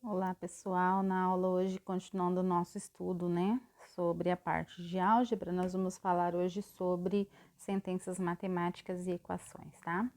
Olá, pessoal. Na aula hoje, continuando o nosso estudo, né, sobre a parte de álgebra, nós vamos falar hoje sobre sentenças matemáticas e equações, tá?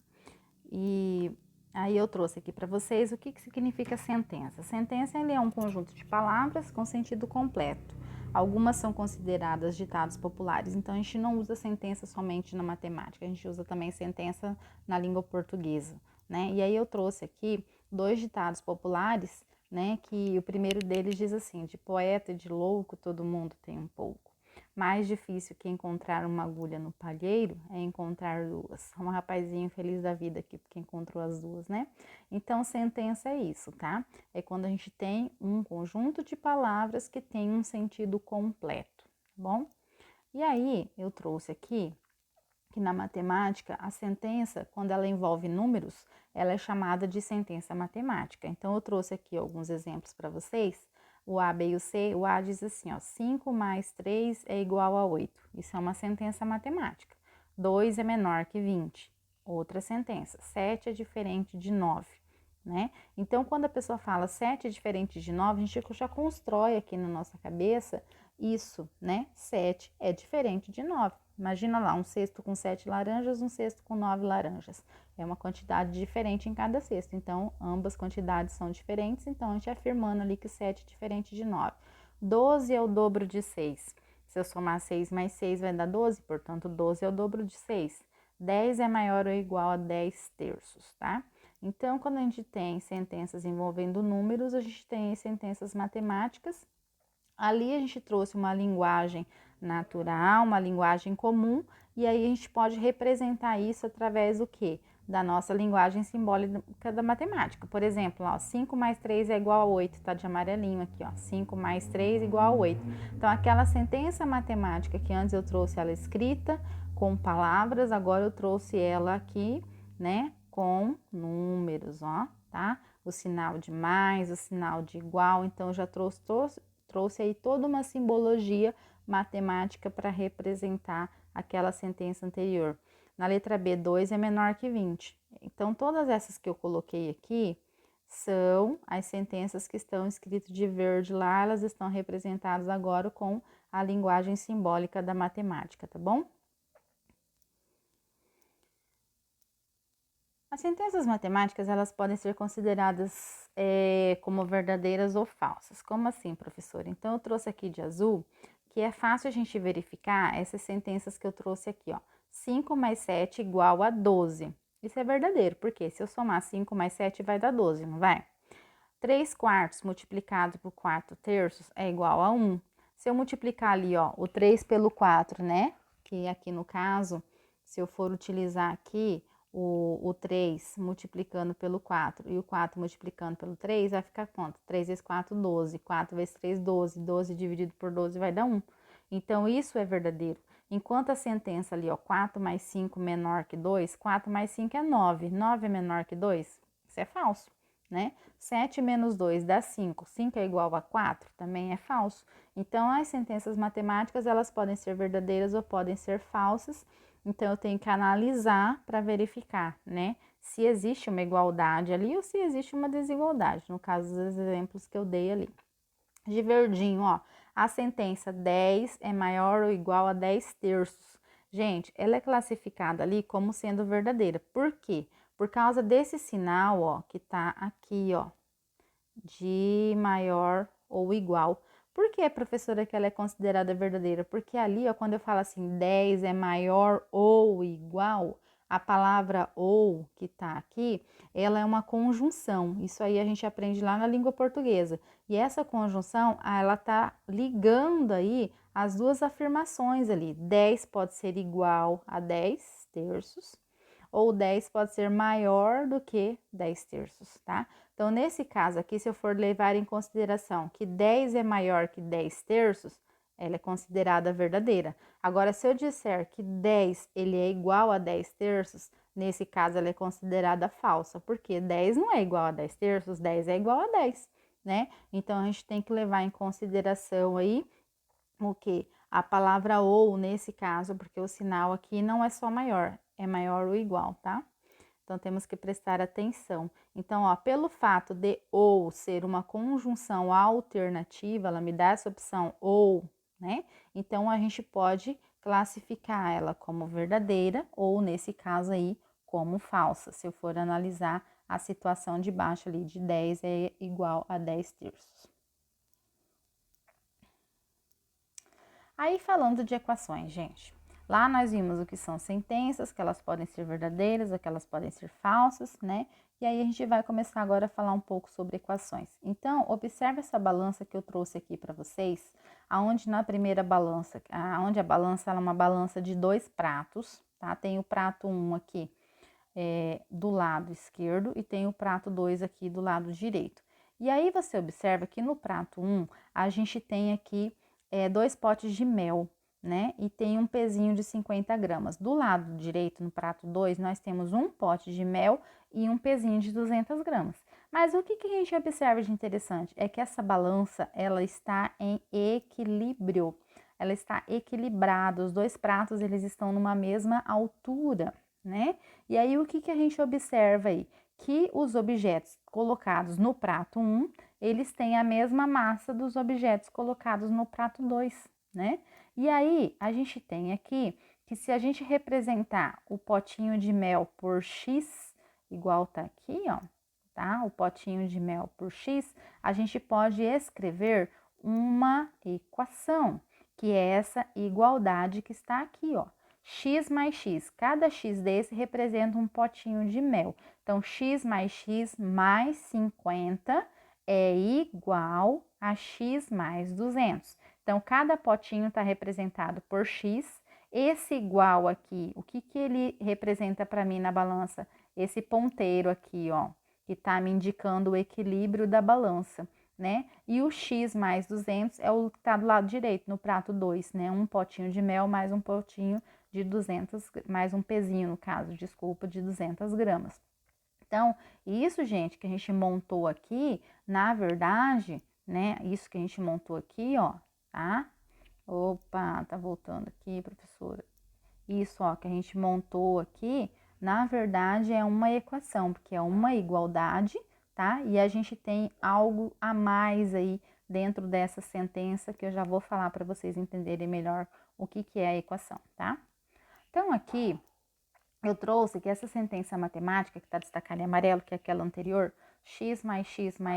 E aí eu trouxe aqui para vocês o que significa sentença. Sentença ele é um conjunto de palavras com sentido completo. Algumas são consideradas ditados populares, então a gente não usa sentença somente na matemática, a gente usa também sentença na língua portuguesa, né? E aí eu trouxe aqui dois ditados populares, né? Que o primeiro deles diz assim: de poeta e de louco todo mundo tem um pouco. Mais difícil que encontrar uma agulha no palheiro é encontrar duas. Um rapazinho feliz da vida aqui porque encontrou as duas, né? Então, sentença é isso, tá? É quando a gente tem um conjunto de palavras que tem um sentido completo, tá bom? E aí, eu trouxe aqui que na matemática, a sentença, quando ela envolve números, ela é chamada de sentença matemática. Então, eu trouxe aqui alguns exemplos para vocês. O A, B e o C, o A diz assim, ó, 5 mais 3 é igual a 8. Isso é uma sentença matemática. 2 é menor que 20. Outra sentença. 7 é diferente de 9, né? Então, quando a pessoa fala 7 é diferente de 9, a gente já constrói aqui na nossa cabeça isso, né? 7 é diferente de 9. Imagina lá, um cesto com 7 laranjas, um cesto com 9 laranjas. É uma quantidade diferente em cada cesto. Então, ambas quantidades são diferentes. Então, a gente afirmando ali que 7 é diferente de 9. 12 é o dobro de 6. Se eu somar 6 mais 6 vai dar 12, portanto, 12 é o dobro de 6. 10 é maior ou igual a 10 terços, tá? Então, quando a gente tem sentenças envolvendo números, a gente tem sentenças matemáticas. Ali a gente trouxe uma linguagem natural, uma linguagem comum, e aí a gente pode representar isso através do quê? Da nossa linguagem simbólica da matemática. Por exemplo, ó, 5 mais 3 é igual a 8, tá de amarelinho aqui, ó. 5 mais 3 é igual a 8. Então, aquela sentença matemática que antes eu trouxe ela escrita com palavras, agora eu trouxe ela aqui, né, com números, ó, tá? O sinal de mais, o sinal de igual, então eu já trouxe aí toda uma simbologia matemática para representar aquela sentença anterior. Na letra B, 2 é menor que 20. Então, todas essas que eu coloquei aqui são as sentenças que estão escritas de verde lá, elas estão representadas agora com a linguagem simbólica da matemática, tá bom? As sentenças matemáticas, elas podem ser consideradas como verdadeiras ou falsas. Como assim, professora? Então, eu trouxe aqui de azul, que é fácil a gente verificar essas sentenças que eu trouxe aqui, ó. 5 mais 7 igual a 12. Isso é verdadeiro, porque se eu somar 5 mais 7 vai dar 12, não vai? 3 quartos multiplicado por 4 terços é igual a 1. Se eu multiplicar ali, ó, o 3 pelo 4, né? Que aqui no caso, se eu for utilizar aqui o 3 multiplicando pelo 4 e o 4 multiplicando pelo 3, vai ficar quanto? 3 vezes 4, 12. 4 vezes 3, 12. 12 dividido por 12 vai dar 1. Então, isso é verdadeiro. Enquanto a sentença ali, ó, 4 mais 5 menor que 2, 4 mais 5 é 9. 9 é menor que 2? Isso é falso, né? 7 menos 2 dá 5. 5 é igual a 4? Também é falso. Então, as sentenças matemáticas, elas podem ser verdadeiras ou podem ser falsas. Então, eu tenho que analisar para verificar, né? Se existe uma igualdade ali ou se existe uma desigualdade, no caso dos exemplos que eu dei ali. De verdinho, ó, a sentença 10 é maior ou igual a 10 terços. Gente, ela é classificada ali como sendo verdadeira. Por quê? Por causa desse sinal, ó, que tá aqui, ó, de maior ou igual. Por que, professora, que ela é considerada verdadeira? Porque ali, ó, quando eu falo assim, 10 é maior ou igual, a palavra ou que tá aqui, ela é uma conjunção. Isso aí a gente aprende lá na língua portuguesa. E essa conjunção, ela tá ligando aí as duas afirmações ali. 10 pode ser igual a 10 terços, ou 10 pode ser maior do que 10 terços, tá? Então, nesse caso aqui, se eu for levar em consideração que 10 é maior que 10 terços, ela é considerada verdadeira. Agora, se eu disser que 10 ele é igual a 10 terços, nesse caso ela é considerada falsa, porque 10 não é igual a 10 terços, 10 é igual a 10, né? Então, a gente tem que levar em consideração aí o que? A palavra ou, nesse caso, porque o sinal aqui não é só maior, é maior ou igual, tá? Então, temos que prestar atenção. Então, ó, pelo fato de ou ser uma conjunção alternativa, ela me dá essa opção ou, né? Então, a gente pode classificar ela como verdadeira ou, nesse caso aí, como falsa, se eu for analisar a situação de baixo ali de 10 é igual a 10 terços. Aí, falando de equações, gente, lá nós vimos o que são sentenças, que elas podem ser verdadeiras ou que elas podem ser falsas, né? E aí a gente vai começar agora a falar um pouco sobre equações. Então, observe essa balança que eu trouxe aqui para vocês, aonde na primeira balança, aonde a balança ela é uma balança de 2 pratos, tá? Tem o prato 1 aqui do lado esquerdo e tem o prato 2 aqui do lado direito. E aí você observa que no prato 1 a gente tem aqui 2 potes de mel, né? E tem um pezinho de 50 gramas. Do lado direito, no prato 2, nós temos um pote de mel e um pezinho de 200 gramas. Mas o que a gente observa de interessante é que essa balança, ela está em equilíbrio. Ela está equilibrada, os dois pratos, eles estão numa mesma altura, né? E aí, o que a gente observa aí? Que os objetos colocados no prato 1, eles têm a mesma massa dos objetos colocados no prato 2, né? E aí, a gente tem aqui que se a gente representar o potinho de mel por x, igual tá aqui, ó, tá? O potinho de mel por x, a gente pode escrever uma equação, que é essa igualdade que está aqui, ó. X mais x, cada x desse representa um potinho de mel. Então, x mais 50 é igual a x mais 200. Então, cada potinho está representado por x. Esse igual aqui, o que ele representa para mim na balança? Esse ponteiro aqui, ó, que está me indicando o equilíbrio da balança, né? E o x mais 200 é o que está do lado direito, no prato 2, né? Um potinho de mel mais um potinho de 200, mais um pezinho, no caso, desculpa, de 200 gramas. Então, isso, gente, que a gente montou aqui, na verdade, né, isso que a gente montou aqui, ó, tá? Opa, tá voltando aqui, professora. Isso, ó, que a gente montou aqui, na verdade, é uma equação, porque é uma igualdade, tá? E a gente tem algo a mais aí dentro dessa sentença que eu já vou falar para vocês entenderem melhor o que é a equação, tá? Então, aqui, eu trouxe que essa sentença matemática, que está destacada em amarelo, que é aquela anterior, x mais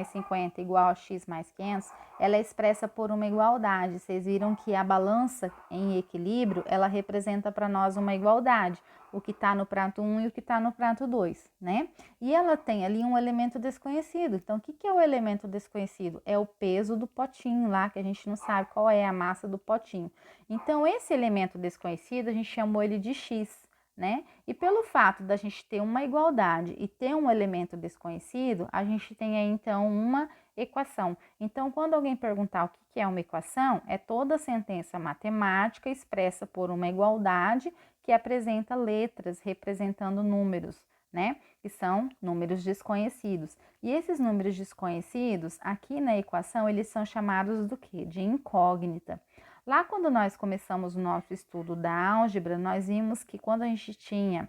50 igual a x mais 500, ela é expressa por uma igualdade. Vocês viram que a balança em equilíbrio, ela representa para nós uma igualdade, o que está no prato 1 e o que está no prato 2, né? E ela tem ali um elemento desconhecido. Então, o que é o elemento desconhecido? É o peso do potinho lá, que a gente não sabe qual é a massa do potinho. Então, esse elemento desconhecido, a gente chamou ele de x, né? E pelo fato da gente ter uma igualdade e ter um elemento desconhecido, a gente tem aí então uma equação. Então, quando alguém perguntar o que é uma equação, é toda sentença matemática expressa por uma igualdade que apresenta letras representando números, né? Que são números desconhecidos. E esses números desconhecidos, aqui na equação, eles são chamados do quê? De incógnita. Lá quando nós começamos o nosso estudo da álgebra, nós vimos que quando a gente tinha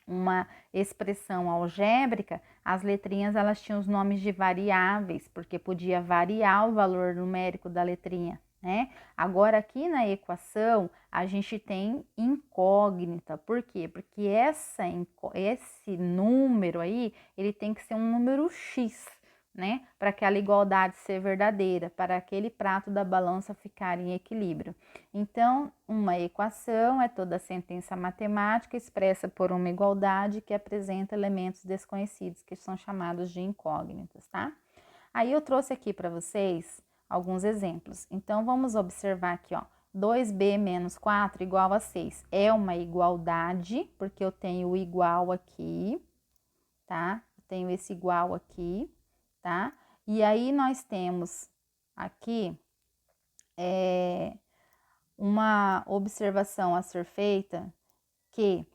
uma expressão algébrica, as letrinhas elas tinham os nomes de variáveis, porque podia variar o valor numérico da letrinha, né? Agora aqui na equação a gente tem incógnita. Por quê? Porque esse número aí, ele tem que ser um número x, né? Para aquela igualdade ser verdadeira, para aquele prato da balança ficar em equilíbrio. Então, uma equação é toda sentença matemática expressa por uma igualdade que apresenta elementos desconhecidos, que são chamados de incógnitas, tá? Aí eu trouxe aqui para vocês alguns exemplos. Então, vamos observar aqui, ó. 2b menos 4 igual a 6. É uma igualdade, porque eu tenho o igual aqui, tá? Eu tenho esse igual aqui, tá? E aí, nós temos aqui uma observação a ser feita, que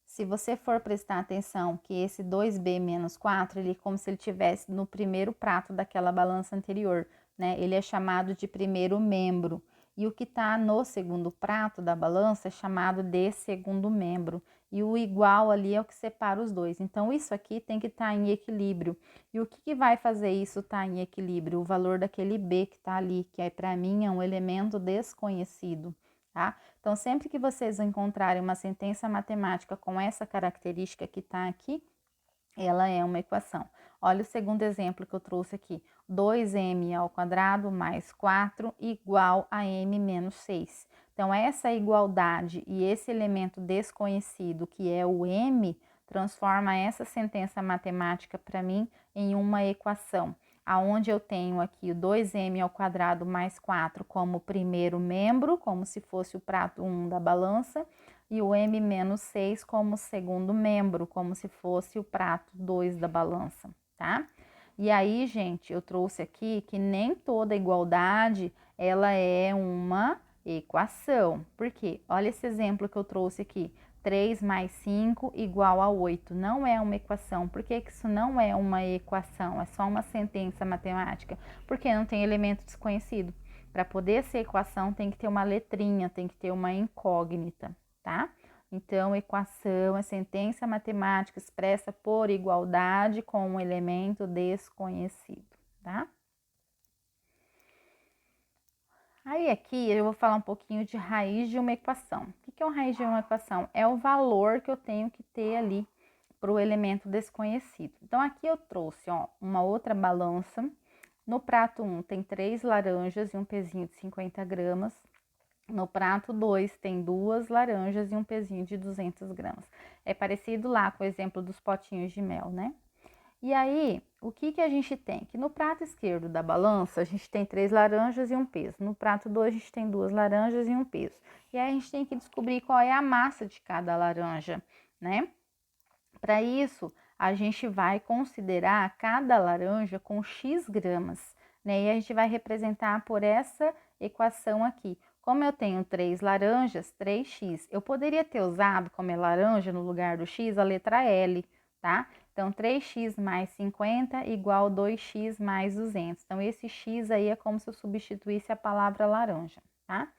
se você for prestar atenção que esse 2b menos 4, ele é como se ele tivesse no primeiro prato daquela balança anterior, né? Ele é chamado de primeiro membro. E o que está no segundo prato da balança é chamado de segundo membro. e o igual ali é o que separa os dois. Então, isso aqui tem que estar em equilíbrio. E o que vai fazer isso estar em equilíbrio? O valor daquele b que está ali, que para mim é um elemento desconhecido, tá? Então, sempre que vocês encontrarem uma sentença matemática com essa característica que está aqui, ela é uma equação. Olha o segundo exemplo que eu trouxe aqui. 2m² mais 4 igual a m menos 6. Então, essa igualdade e esse elemento desconhecido, que é o m, transforma essa sentença matemática para mim em uma equação, aonde eu tenho aqui o 2m² mais 4 como primeiro membro, como se fosse o prato 1 da balança, e o m menos 6 como segundo membro, como se fosse o prato 2 da balança, tá? E aí, gente, eu trouxe aqui que nem toda igualdade, ela é uma equação. Por quê? Olha esse exemplo que eu trouxe aqui. 3 mais 5 igual a 8. Não é uma equação. Por que que isso não é uma equação? É só uma sentença matemática? Porque não tem elemento desconhecido. Para poder ser equação, tem que ter uma letrinha, tem que ter uma incógnita, tá? Então, equação é sentença matemática expressa por igualdade com um elemento desconhecido, tá? Aí aqui eu vou falar um pouquinho de raiz de uma equação. O que é uma raiz de uma equação? É o valor que eu tenho que ter ali para o elemento desconhecido. Então, aqui eu trouxe, ó, uma outra balança. No prato 1 tem 3 laranjas e um pezinho de 50 gramas. No prato 2 tem 2 laranjas e um pezinho de 200 gramas. É parecido lá com o exemplo dos potinhos de mel, né? E aí, o que a gente tem? Que no prato esquerdo da balança, a gente tem 3 laranjas e um peso. No prato 2, a gente tem 2 laranjas e um peso. E aí, a gente tem que descobrir qual é a massa de cada laranja, né? Para isso, a gente vai considerar cada laranja com X gramas, né? E a gente vai representar por essa equação aqui. Como eu tenho 3 laranjas, 3x, eu poderia ter usado como é laranja no lugar do x a letra L, tá? Então, 3x mais 50 igual 2x mais 200. Então, esse x aí é como se eu substituísse a palavra laranja, tá?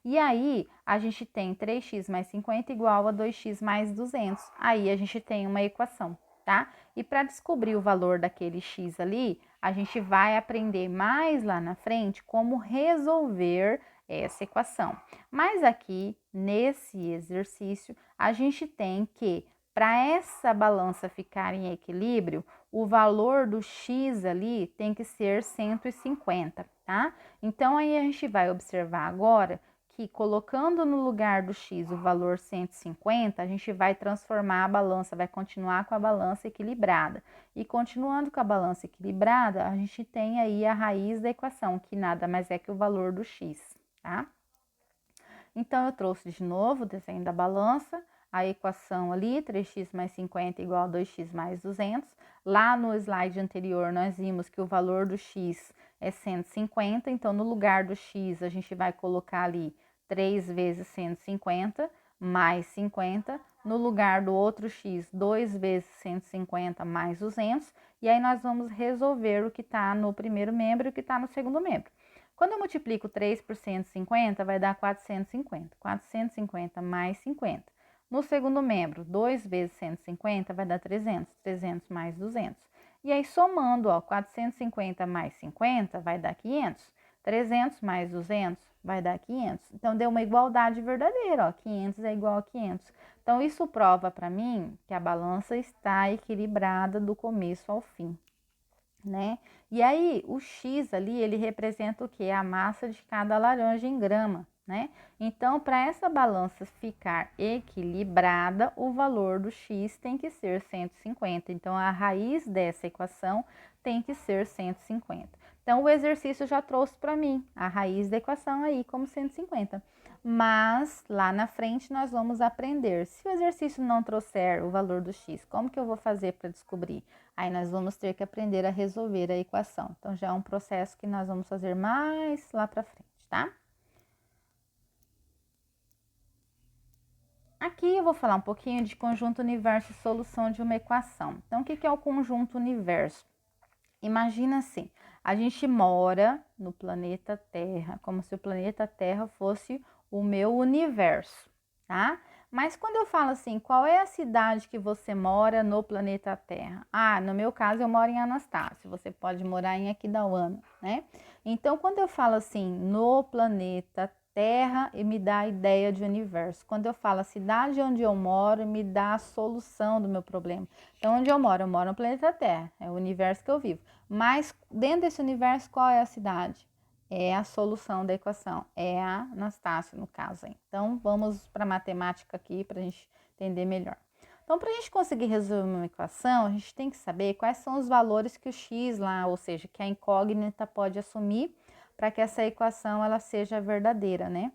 E aí, a gente tem 3x mais 50 igual a 2x mais 200. Aí, a gente tem uma equação, tá? E para descobrir o valor daquele x ali, a gente vai aprender mais lá na frente como resolver essa equação. Mas aqui, nesse exercício, a gente tem que, para essa balança ficar em equilíbrio, o valor do x ali tem que ser 150, tá? Então, aí a gente vai observar agora que colocando no lugar do x o valor 150, a gente vai transformar a balança, vai continuar com a balança equilibrada. E continuando com a balança equilibrada, a gente tem aí a raiz da equação, que nada mais é que o valor do x, tá? Então, eu trouxe de novo o desenho da balança, a equação ali, 3x mais 50 igual a 2x mais 200. Lá no slide anterior, nós vimos que o valor do x é 150, então, no lugar do x, a gente vai colocar ali 3 vezes 150 mais 50, no lugar do outro x, 2 vezes 150 mais 200, e aí nós vamos resolver o que está no primeiro membro e o que está no segundo membro. Quando eu multiplico 3 por 150, vai dar 450. 450 mais 50. No segundo membro, 2 vezes 150 vai dar 300. 300 mais 200. E aí, somando, ó, 450 mais 50 vai dar 500. 300 mais 200 vai dar 500. Então, deu uma igualdade verdadeira, ó, 500 é igual a 500. Então, isso prova para mim que a balança está equilibrada do começo ao fim, né? E aí, o X ali, ele representa o quê? A massa de cada laranja em grama, né? Então, para essa balança ficar equilibrada, o valor do X tem que ser 150. Então, a raiz dessa equação tem que ser 150. Então, o exercício já trouxe para mim a raiz da equação aí como 150. Mas, lá na frente, nós vamos aprender. Se o exercício não trouxer o valor do X, como que eu vou fazer para descobrir? Aí nós vamos ter que aprender a resolver a equação. Então, já é um processo que nós vamos fazer mais lá para frente, tá? Aqui eu vou falar um pouquinho de conjunto universo e solução de uma equação. Então, o que é o conjunto universo? Imagina assim, a gente mora no planeta Terra, como se o planeta Terra fosse o meu universo, tá? Mas quando eu falo assim, qual é a cidade que você mora no planeta Terra? Ah, no meu caso eu moro em Anastácio, você pode morar em Aquidauana, né? Então, quando eu falo assim, no planeta Terra, me dá a ideia de universo. Quando eu falo a cidade onde eu moro, me dá a solução do meu problema. Então, onde eu moro no planeta Terra, é o universo que eu vivo. Mas dentro desse universo, qual é a cidade? É a solução da equação, é a Anastácio no caso. Então, vamos para a matemática aqui para a gente entender melhor. Então, para a gente conseguir resolver uma equação, a gente tem que saber quais são os valores que o x lá, ou seja, que a incógnita pode assumir para que essa equação ela seja verdadeira, né?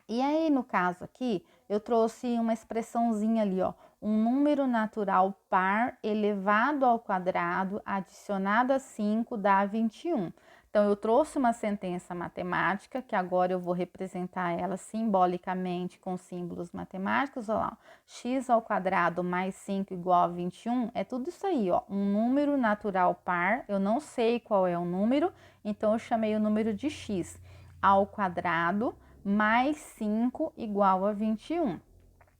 E aí, no caso aqui, eu trouxe uma expressãozinha ali, ó, um número natural par elevado ao quadrado adicionado a 5 dá 21. Então, eu trouxe uma sentença matemática, que agora eu vou representar ela simbolicamente com símbolos matemáticos. Olha lá, x ao quadrado mais 5 igual a 21, é tudo isso aí, ó, um número natural par, eu não sei qual é o número, então eu chamei o número de x ao quadrado mais 5 igual a 21.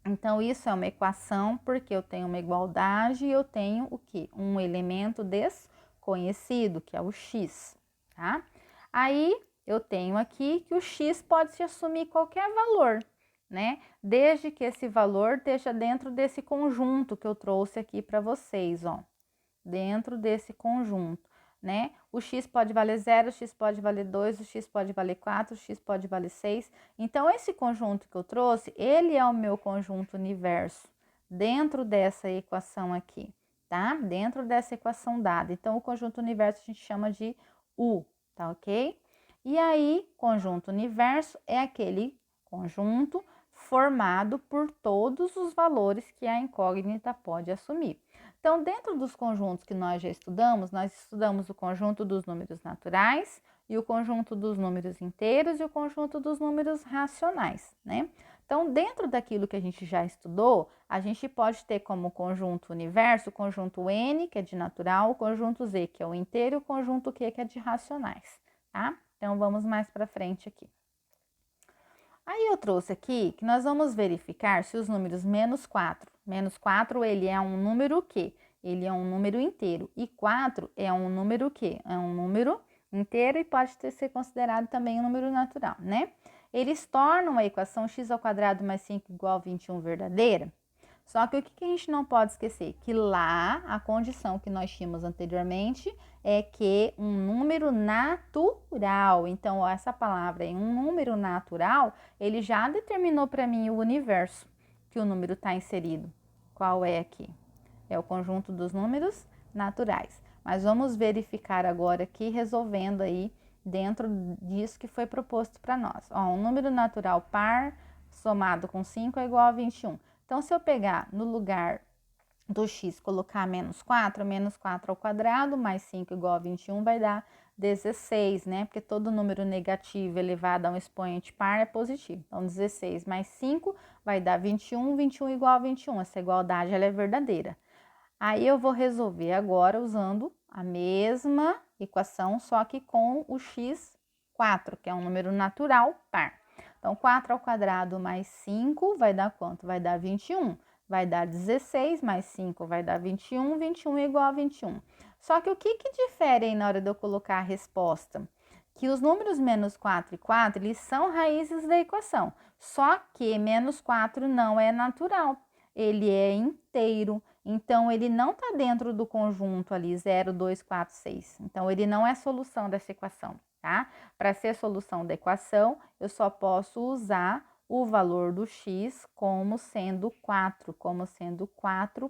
Então, isso é uma equação porque eu tenho uma igualdade e eu tenho o quê? Um elemento desconhecido, que é o x, tá? Aí, eu tenho aqui que o x pode se assumir qualquer valor, né? Desde que esse valor esteja dentro desse conjunto que eu trouxe aqui para vocês, ó. Dentro desse conjunto, né? O x pode valer 0, o x pode valer 2, o x pode valer 4, o x pode valer 6. Então, esse conjunto que eu trouxe, ele é o meu conjunto universo dentro dessa equação aqui, tá? Dentro dessa equação dada. Então, o conjunto universo a gente chama de U, tá ok? E aí, conjunto universo é aquele conjunto formado por todos os valores que a incógnita pode assumir. Então, dentro dos conjuntos que nós já estudamos, nós estudamos o conjunto dos números naturais e o conjunto dos números inteiros e o conjunto dos números racionais, né? Então, dentro daquilo que a gente já estudou, a gente pode ter como conjunto universo o conjunto N, que é de natural, o conjunto Z, que é o inteiro, e o conjunto Q, que é de racionais, tá? Então, vamos mais para frente aqui. Aí eu trouxe aqui que nós vamos verificar se os números menos 4 ele é um número quê? Ele é um número inteiro. E 4 é um número quê? É um número inteiro e pode ser considerado também um número natural, né? Eles tornam a equação x ao quadrado mais 5 igual a 21 verdadeira. Só que o que a gente não pode esquecer? Que lá, a condição que nós tínhamos anteriormente é que um número natural. Então, essa palavra é um número natural, ele já determinou para mim o universo que o número está inserido. Qual é aqui? É o conjunto dos números naturais. Mas vamos verificar agora aqui, resolvendo aí dentro disso que foi proposto para nós. Ó, um número natural par somado com 5 é igual a 21. Então, se eu pegar no lugar do x, colocar menos 4 ao quadrado, mais 5 igual a 21, vai dar 16, né? Porque todo número negativo elevado a um expoente par é positivo. Então, 16 mais 5 vai dar 21, 21 igual a 21. Essa igualdade, ela é verdadeira. Aí, eu vou resolver agora usando a mesma equação, só que com o x4, que é um número natural par. Então, 4 ao quadrado mais 5 vai dar quanto? Vai dar 21. Vai dar 16 mais 5 vai dar 21. 21 é igual a 21. Só que o que difere aí na hora de eu colocar a resposta? Que os números menos 4 e 4, eles são raízes da equação. Só que menos 4 não é natural. Ele é inteiro. Então, ele não está dentro do conjunto ali 0, 2, 4, 6. Então, ele não é solução dessa equação, tá? Para ser solução da equação, eu só posso usar o valor do x como sendo 4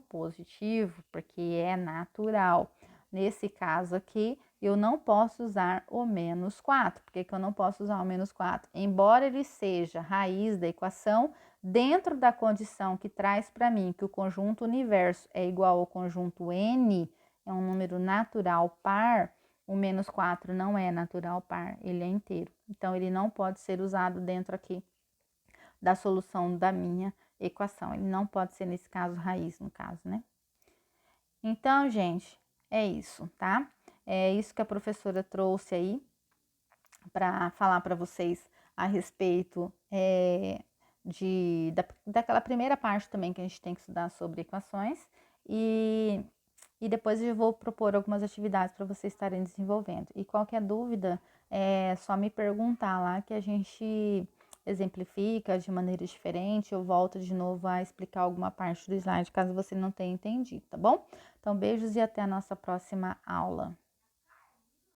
positivo, porque é natural. Nesse caso aqui, eu não posso usar o menos 4. Por que eu não posso usar o menos 4? Embora ele seja raiz da equação, dentro da condição que traz para mim que o conjunto universo é igual ao conjunto N, é um número natural par, o menos 4 não é natural par, ele é inteiro. Então, ele não pode ser usado dentro aqui da solução da minha equação. Ele não pode ser, nesse caso, raiz, no caso, né? Então, gente, é isso, tá? É isso que a professora trouxe aí para falar para vocês a respeito daquela primeira parte também que a gente tem que estudar sobre equações. E depois eu vou propor algumas atividades para vocês estarem desenvolvendo. E qualquer dúvida, é só me perguntar lá que a gente exemplifica de maneira diferente. Eu volto de novo a explicar alguma parte do slide, caso você não tenha entendido, tá bom? Então, beijos e até a nossa próxima aula.